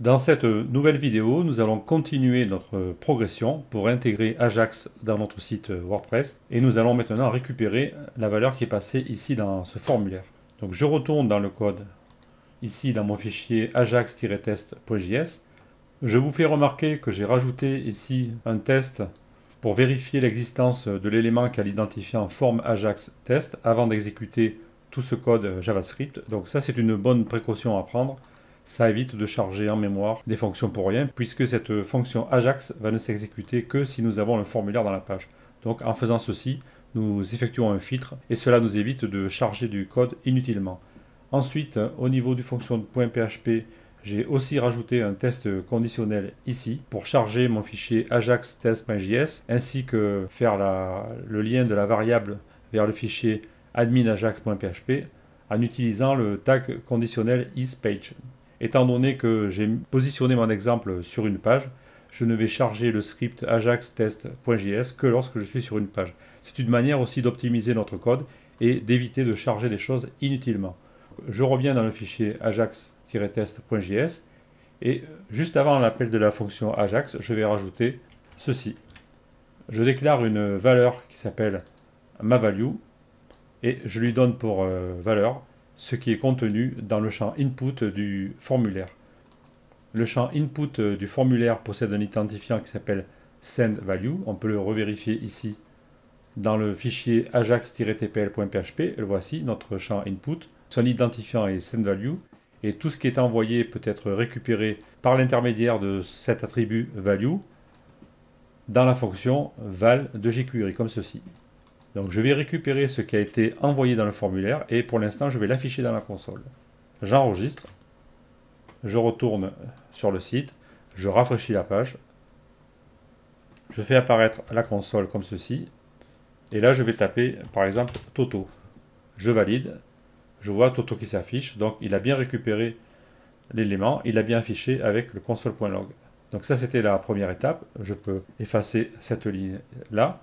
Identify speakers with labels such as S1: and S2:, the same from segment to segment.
S1: Dans cette nouvelle vidéo, nous allons continuer notre progression pour intégrer Ajax dans notre site WordPress et nous allons maintenant récupérer la valeur qui est passée ici dans ce formulaire. Donc je retourne dans le code ici dans mon fichier ajax-test.js. Je vous fais remarquer que j'ai rajouté ici un test pour vérifier l'existence de l'élément qui a l'identifiant forme Ajax test avant d'exécuter tout ce code JavaScript. Donc ça, c'est une bonne précaution à prendre. Ça évite de charger en mémoire des fonctions pour rien, puisque cette fonction Ajax va ne s'exécuter que si nous avons le formulaire dans la page. Donc en faisant ceci, nous effectuons un filtre et cela nous évite de charger du code inutilement. Ensuite, au niveau du fonction .php, j'ai aussi rajouté un test conditionnel ici pour charger mon fichier ajax-test.js ainsi que faire le lien de la variable vers le fichier admin-ajax.php en utilisant le tag conditionnel isPage. Étant donné que j'ai positionné mon exemple sur une page, je ne vais charger le script ajax-test.js que lorsque je suis sur une page. C'est une manière aussi d'optimiser notre code et d'éviter de charger des choses inutilement. Je reviens dans le fichier ajax-test.js et juste avant l'appel de la fonction ajax, je vais rajouter ceci. Je déclare une valeur qui s'appelle maValue et je lui donne pour valeur ce qui est contenu dans le champ input du formulaire. Le champ input du formulaire possède un identifiant qui s'appelle sendValue. On peut le revérifier ici dans le fichier ajax-tpl.php. Le voici, notre champ input. Son identifiant est sendValue et tout ce qui est envoyé peut être récupéré par l'intermédiaire de cet attribut value dans la fonction val de jQuery, comme ceci. Donc je vais récupérer ce qui a été envoyé dans le formulaire et pour l'instant je vais l'afficher dans la console. J'enregistre, je retourne sur le site, je rafraîchis la page, je fais apparaître la console comme ceci et là je vais taper par exemple Toto. Je valide, je vois Toto qui s'affiche, donc il a bien récupéré l'élément, il a bien affiché avec le console.log. Donc ça c'était la première étape, je peux effacer cette ligne là.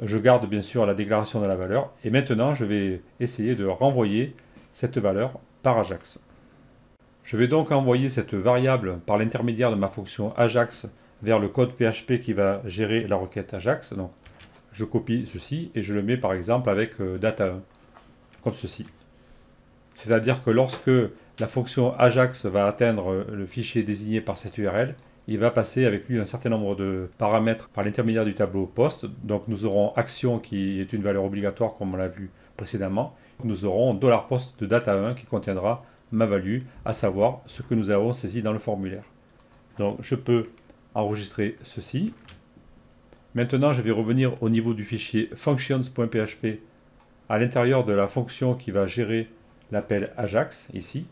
S1: Je garde bien sûr la déclaration de la valeur et maintenant je vais essayer de renvoyer cette valeur par Ajax. Je vais donc envoyer cette variable par l'intermédiaire de ma fonction Ajax vers le code PHP qui va gérer la requête Ajax. Donc je copie ceci et je le mets par exemple avec data1 comme ceci. C'est-à-dire que lorsque la fonction Ajax va atteindre le fichier désigné par cette URL, il va passer avec lui un certain nombre de paramètres par l'intermédiaire du tableau post. Donc nous aurons action qui est une valeur obligatoire comme on l'a vu précédemment. Nous aurons $post de data1 qui contiendra ma value, à savoir ce que nous avons saisi dans le formulaire. Donc je peux enregistrer ceci. Maintenant je vais revenir au niveau du fichier functions.php à l'intérieur de la fonction qui va gérer l'appel Ajax ici.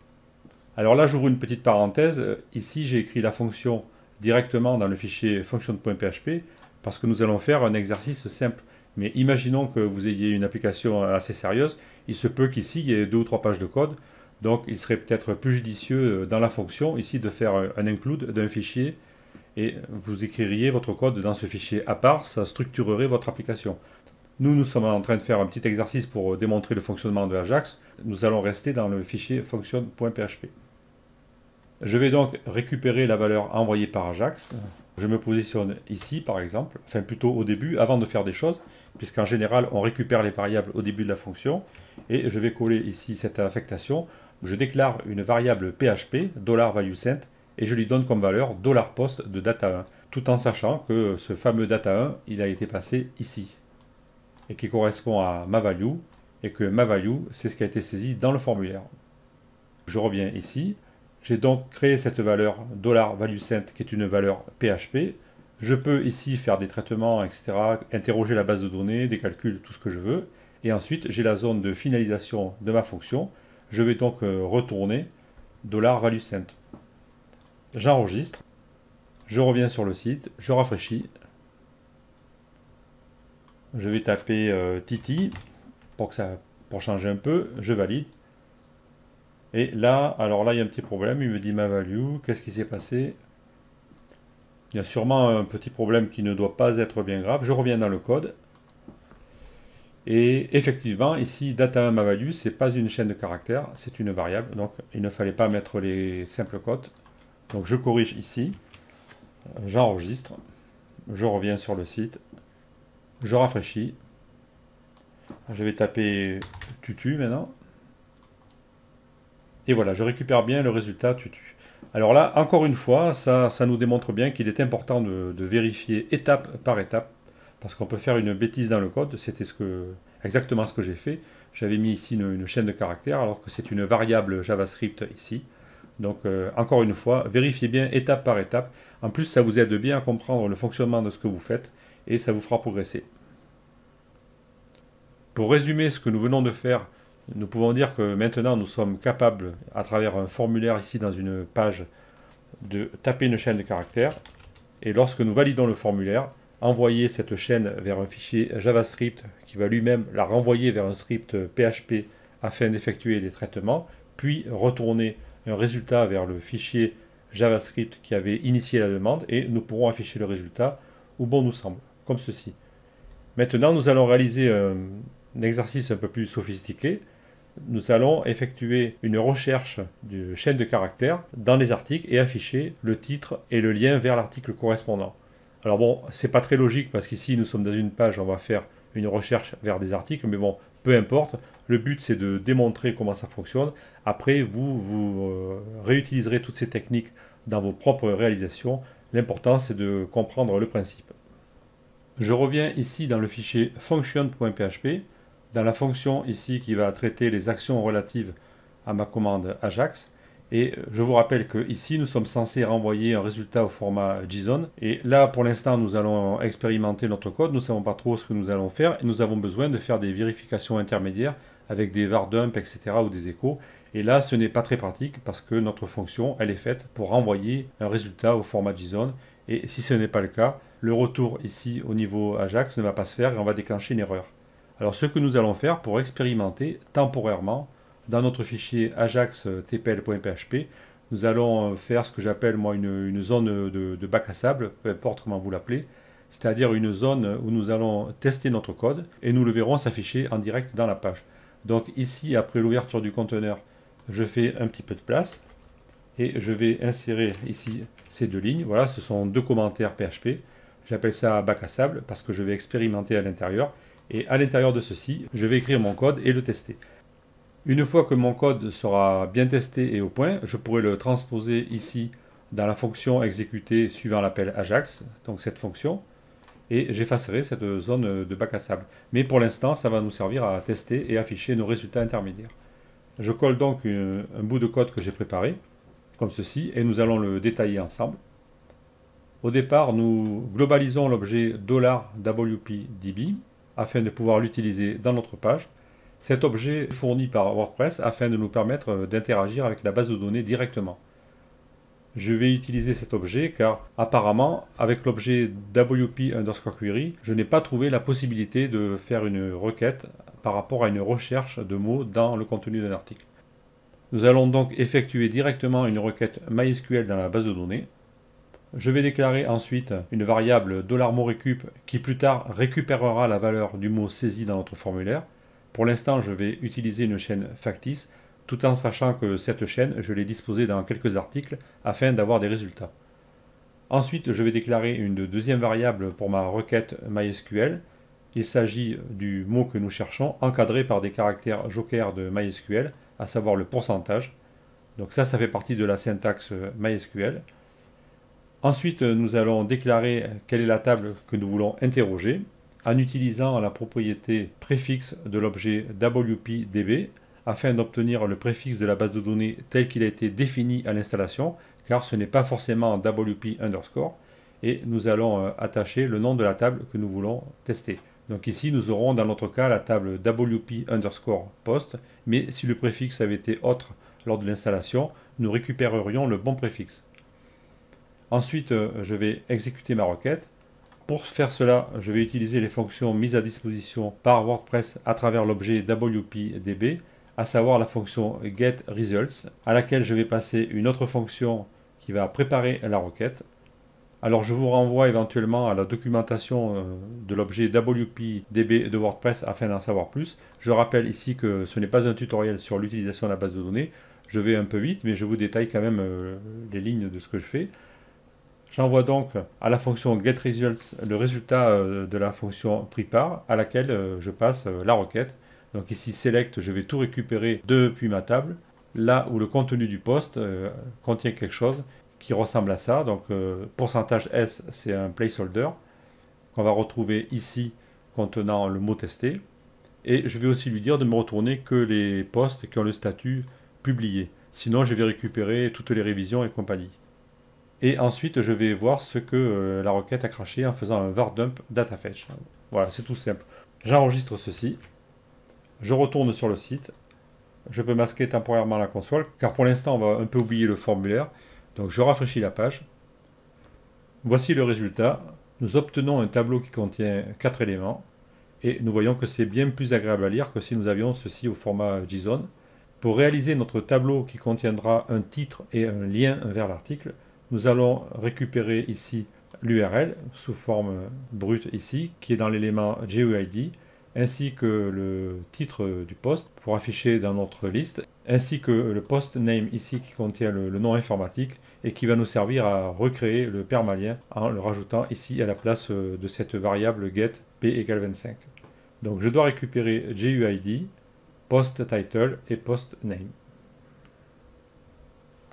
S1: Alors là j'ouvre une petite parenthèse. Ici j'ai écrit la fonction directement dans le fichier function.php parce que nous allons faire un exercice simple. Mais imaginons que vous ayez une application assez sérieuse, il se peut qu'ici il y ait 2 ou 3 pages de code, donc il serait peut-être plus judicieux dans la fonction ici de faire un include d'un fichier et vous écririez votre code dans ce fichier à part, ça structurerait votre application. Nous sommes en train de faire un petit exercice pour démontrer le fonctionnement de Ajax, nous allons rester dans le fichier function.php. Je vais donc récupérer la valeur envoyée par Ajax. Je me positionne ici par exemple, enfin plutôt au début, avant de faire des choses, puisqu'en général on récupère les variables au début de la fonction, et je vais coller ici cette affectation. Je déclare une variable PHP, $valueSent, et je lui donne comme valeur $post de data1, tout en sachant que ce fameux data1, il a été passé ici, et qui correspond à ma value, et que ma value, c'est ce qui a été saisi dans le formulaire. Je reviens ici. J'ai donc créé cette valeur $valueSent qui est une valeur PHP. Je peux ici faire des traitements, etc., interroger la base de données, des calculs, tout ce que je veux. Et ensuite, j'ai la zone de finalisation de ma fonction. Je vais donc retourner $valueSent. J'enregistre. Je reviens sur le site. Je rafraîchis. Je vais taper Titi pour changer un peu. Je valide. Et là, alors là, il y a un petit problème. Il me dit ma value. Qu'est-ce qui s'est passé? Il y a sûrement un petit problème qui ne doit pas être bien grave. Je reviens dans le code. Et effectivement, ici, data1 ma value, ce n'est pas une chaîne de caractères, c'est une variable. Donc, il ne fallait pas mettre les simples cotes. Donc je corrige ici, j'enregistre, je reviens sur le site, je rafraîchis, je vais taper tutu maintenant, et voilà, je récupère bien le résultat tutu. Alors là, encore une fois, ça nous démontre bien qu'il est important de vérifier étape par étape, parce qu'on peut faire une bêtise dans le code. C'était exactement ce que j'ai fait. J'avais mis ici une chaîne de caractères, alors que c'est une variable JavaScript ici. Donc, encore une fois, vérifiez bien étape par étape. En plus, ça vous aide bien à comprendre le fonctionnement de ce que vous faites, et ça vous fera progresser. Pour résumer ce que nous venons de faire, nous pouvons dire que maintenant nous sommes capables, à travers un formulaire ici dans une page, de taper une chaîne de caractères. Et lorsque nous validons le formulaire, envoyer cette chaîne vers un fichier JavaScript qui va lui-même la renvoyer vers un script PHP afin d'effectuer des traitements, puis retourner un résultat vers le fichier JavaScript qui avait initié la demande, et nous pourrons afficher le résultat où bon nous semble, comme ceci. Maintenant, nous allons réaliser un exercice un peu plus sophistiqué. Nous allons effectuer une recherche de chaîne de caractères dans les articles et afficher le titre et le lien vers l'article correspondant. Alors bon, c'est pas très logique parce qu'ici nous sommes dans une page, on va faire une recherche vers des articles, mais bon, peu importe. Le but c'est de démontrer comment ça fonctionne. Après, vous réutiliserez toutes ces techniques dans vos propres réalisations. L'important c'est de comprendre le principe. Je reviens ici dans le fichier function.php, dans la fonction ici qui va traiter les actions relatives à ma commande Ajax. Et je vous rappelle que ici nous sommes censés renvoyer un résultat au format JSON. Et là pour l'instant nous allons expérimenter notre code, nous ne savons pas trop ce que nous allons faire et nous avons besoin de faire des vérifications intermédiaires avec des var-dump, etc. ou des échos. Et là ce n'est pas très pratique parce que notre fonction elle est faite pour renvoyer un résultat au format JSON. Et si ce n'est pas le cas, le retour ici au niveau Ajax ne va pas se faire et on va déclencher une erreur. Alors ce que nous allons faire pour expérimenter temporairement, dans notre fichier ajax-tpl.php, nous allons faire ce que j'appelle moi une zone de bac à sable, peu importe comment vous l'appelez, c'est-à-dire une zone où nous allons tester notre code et nous le verrons s'afficher en direct dans la page. Donc ici, après l'ouverture du conteneur, je fais un petit peu de place et je vais insérer ici ces deux lignes. Voilà, ce sont deux commentaires PHP. J'appelle ça bac à sable parce que je vais expérimenter à l'intérieur. Et à l'intérieur de ceci, je vais écrire mon code et le tester. Une fois que mon code sera bien testé et au point, je pourrai le transposer ici dans la fonction exécutée suivant l'appel Ajax, donc cette fonction, et j'effacerai cette zone de bac à sable. Mais pour l'instant, ça va nous servir à tester et afficher nos résultats intermédiaires. Je colle donc un bout de code que j'ai préparé, comme ceci, et nous allons le détailler ensemble. Au départ, nous globalisons l'objet $WPDB, afin de pouvoir l'utiliser dans notre page. Cet objet est fourni par WordPress afin de nous permettre d'interagir avec la base de données directement. Je vais utiliser cet objet car apparemment avec l'objet WP_query, je n'ai pas trouvé la possibilité de faire une requête par rapport à une recherche de mots dans le contenu d'un article. Nous allons donc effectuer directement une requête MySQL dans la base de données. Je vais déclarer ensuite une variable $morecup qui plus tard récupérera la valeur du mot saisi dans notre formulaire. Pour l'instant, je vais utiliser une chaîne factice, tout en sachant que cette chaîne, je l'ai disposée dans quelques articles afin d'avoir des résultats. Ensuite, je vais déclarer une deuxième variable pour ma requête MySQL. Il s'agit du mot que nous cherchons, encadré par des caractères joker de MySQL, à savoir le pourcentage. Donc ça fait partie de la syntaxe MySQL. Ensuite, nous allons déclarer quelle est la table que nous voulons interroger en utilisant la propriété préfixe de l'objet WPDB afin d'obtenir le préfixe de la base de données tel qu'il a été défini à l'installation, car ce n'est pas forcément WP_, et nous allons attacher le nom de la table que nous voulons tester. Donc ici, nous aurons dans notre cas la table WP_post, mais si le préfixe avait été autre lors de l'installation, nous récupérerions le bon préfixe. Ensuite, je vais exécuter ma requête. Pour faire cela, je vais utiliser les fonctions mises à disposition par WordPress à travers l'objet WPDB, à savoir la fonction getResults, à laquelle je vais passer une autre fonction qui va préparer la requête. Alors je vous renvoie éventuellement à la documentation de l'objet WPDB de WordPress afin d'en savoir plus. Je rappelle ici que ce n'est pas un tutoriel sur l'utilisation de la base de données. Je vais un peu vite, mais je vous détaille quand même les lignes de ce que je fais. J'envoie donc à la fonction getResults le résultat de la fonction prepare à laquelle je passe la requête. Donc ici select, je vais tout récupérer depuis ma table, là où le contenu du poste contient quelque chose qui ressemble à ça. Donc pourcentage %S, c'est un placeholder qu'on va retrouver ici contenant le mot testé. Et je vais aussi lui dire de me retourner que les postes qui ont le statut publié. Sinon, je vais récupérer toutes les révisions et compagnie. Et ensuite, je vais voir ce que la requête a craché en faisant un var dump data fetch. Voilà, c'est tout simple. J'enregistre ceci. Je retourne sur le site. Je peux masquer temporairement la console, car pour l'instant, on va un peu oublier le formulaire. Donc, je rafraîchis la page. Voici le résultat. Nous obtenons un tableau qui contient 4 éléments. Et nous voyons que c'est bien plus agréable à lire que si nous avions ceci au format JSON. Pour réaliser notre tableau qui contiendra un titre et un lien vers l'article, nous allons récupérer ici l'URL sous forme brute ici, qui est dans l'élément GUID, ainsi que le titre du poste pour afficher dans notre liste, ainsi que le post name ici qui contient le nom informatique et qui va nous servir à recréer le permalien en le rajoutant ici à la place de cette variable get p égale 25. Donc je dois récupérer GUID, post title et post name.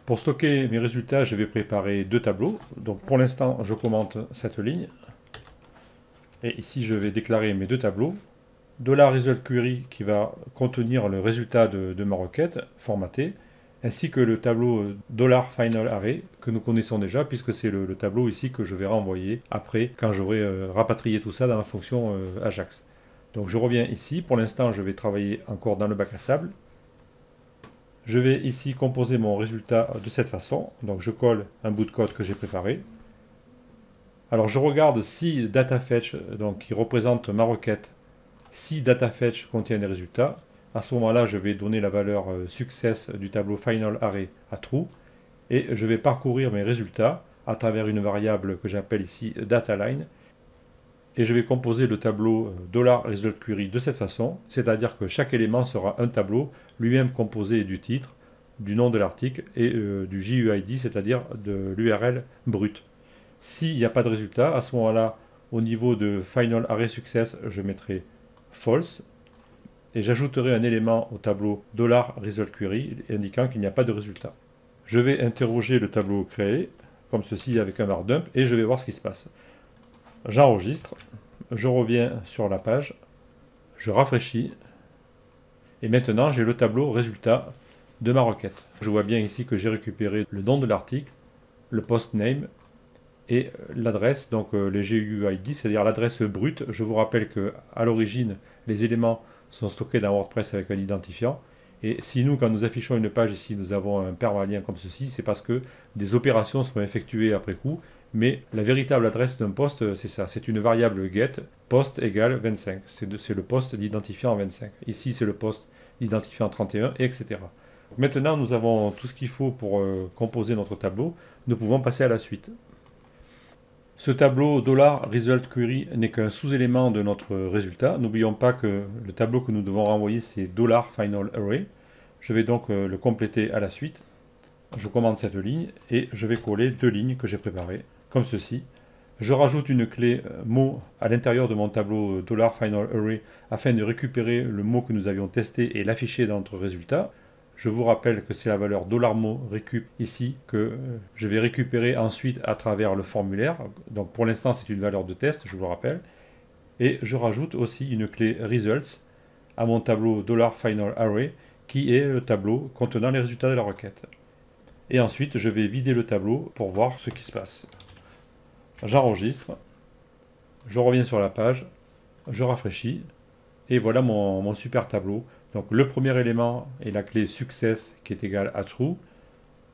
S1: Pour stocker mes résultats, je vais préparer deux tableaux. Donc pour l'instant, je commente cette ligne. Et ici, je vais déclarer mes deux tableaux. $ResultQuery qui va contenir le résultat de ma requête formaté, ainsi que le tableau $FinalArray que nous connaissons déjà, puisque c'est le tableau ici que je vais renvoyer après quand j'aurai rapatrié tout ça dans la fonction Ajax. Donc je reviens ici. Pour l'instant, je vais travailler encore dans le bac à sable. Je vais ici composer mon résultat de cette façon. Donc je colle un bout de code que j'ai préparé. Alors je regarde si DataFetch, donc qui représente ma requête, si DataFetch contient des résultats. À ce moment-là, je vais donner la valeur success du tableau FinalArray à true. Et je vais parcourir mes résultats à travers une variable que j'appelle ici DataLine. Et je vais composer le tableau $ResultQuery de cette façon, c'est-à-dire que chaque élément sera un tableau, lui-même composé du titre, du nom de l'article et du GUID, c'est-à-dire de l'URL brute. S'il n'y a pas de résultat, à ce moment-là, au niveau de FinalArraySuccess, je mettrai false et j'ajouterai un élément au tableau $ResultQuery indiquant qu'il n'y a pas de résultat. Je vais interroger le tableau créé, comme ceci avec un var dump, et je vais voir ce qui se passe. J'enregistre, je reviens sur la page, je rafraîchis, et maintenant j'ai le tableau résultat de ma requête. Je vois bien ici que j'ai récupéré le nom de l'article, le post name et l'adresse, donc les GUID, c'est-à-dire l'adresse brute. Je vous rappelle qu'à l'origine, les éléments sont stockés dans WordPress avec un identifiant. Et si nous, quand nous affichons une page ici, nous avons un permalien comme ceci, c'est parce que des opérations sont effectuées après coup. Mais la véritable adresse d'un poste, c'est ça, c'est une variable get, post égale 25. C'est le poste d'identifiant 25. Ici, c'est le poste d'identifiant 31, etc. Maintenant, nous avons tout ce qu'il faut pour composer notre tableau. Nous pouvons passer à la suite. Ce tableau $ResultQuery n'est qu'un sous-élément de notre résultat. N'oublions pas que le tableau que nous devons renvoyer, c'est $FinalArray. Je vais donc le compléter à la suite. Je commande cette ligne et je vais coller deux lignes que j'ai préparées, comme ceci. Je rajoute une clé mot à l'intérieur de mon tableau $FinalArray afin de récupérer le mot que nous avions testé et l'afficher dans notre résultat. Je vous rappelle que c'est la valeur $mot récup ici que je vais récupérer ensuite à travers le formulaire. Donc pour l'instant c'est une valeur de test, je vous le rappelle. Et je rajoute aussi une clé results à mon tableau $FinalArray qui est le tableau contenant les résultats de la requête. Et ensuite je vais vider le tableau pour voir ce qui se passe. J'enregistre, je reviens sur la page, je rafraîchis et voilà mon super tableau. Donc le premier élément est la clé success qui est égale à true.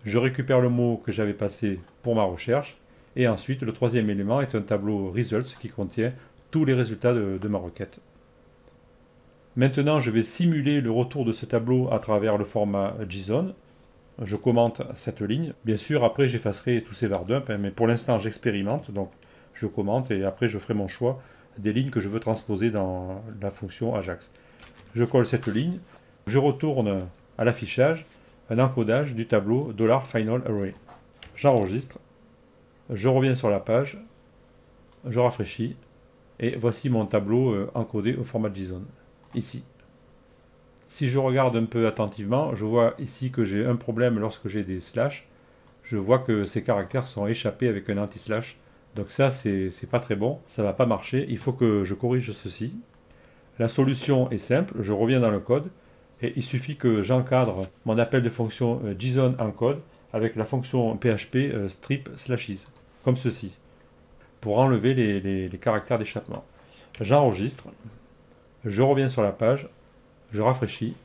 S1: Je récupère le mot que j'avais passé pour ma recherche. Et ensuite le troisième élément est un tableau results qui contient tous les résultats de ma requête. Maintenant je vais simuler le retour de ce tableau à travers le format JSON. Je commente cette ligne. Bien sûr après j'effacerai tous ces var dump, mais pour l'instant j'expérimente. Donc je commente et après je ferai mon choix des lignes que je veux transposer dans la fonction Ajax. Je colle cette ligne, je retourne à l'affichage, un encodage du tableau $final_array. J'enregistre, je reviens sur la page, je rafraîchis, et voici mon tableau encodé au format JSON, ici. Si je regarde un peu attentivement, je vois ici que j'ai un problème lorsque j'ai des slash. Je vois que ces caractères sont échappés avec un anti-slash. Donc ça, c'est pas très bon, ça va pas marcher, il faut que je corrige ceci. La solution est simple, je reviens dans le code, et il suffit que j'encadre mon appel de fonction JSON encode avec la fonction PHP strip slashes, comme ceci, pour enlever les caractères d'échappement. J'enregistre, je reviens sur la page, je rafraîchis,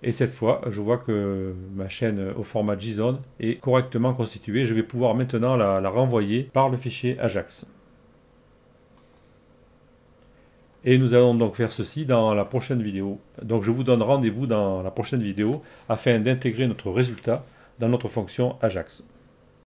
S1: et cette fois, je vois que ma chaîne au format JSON est correctement constituée. Je vais pouvoir maintenant la renvoyer par le fichier Ajax. Et nous allons donc faire ceci dans la prochaine vidéo. Donc je vous donne rendez-vous dans la prochaine vidéo afin d'intégrer notre résultat dans notre fonction Ajax.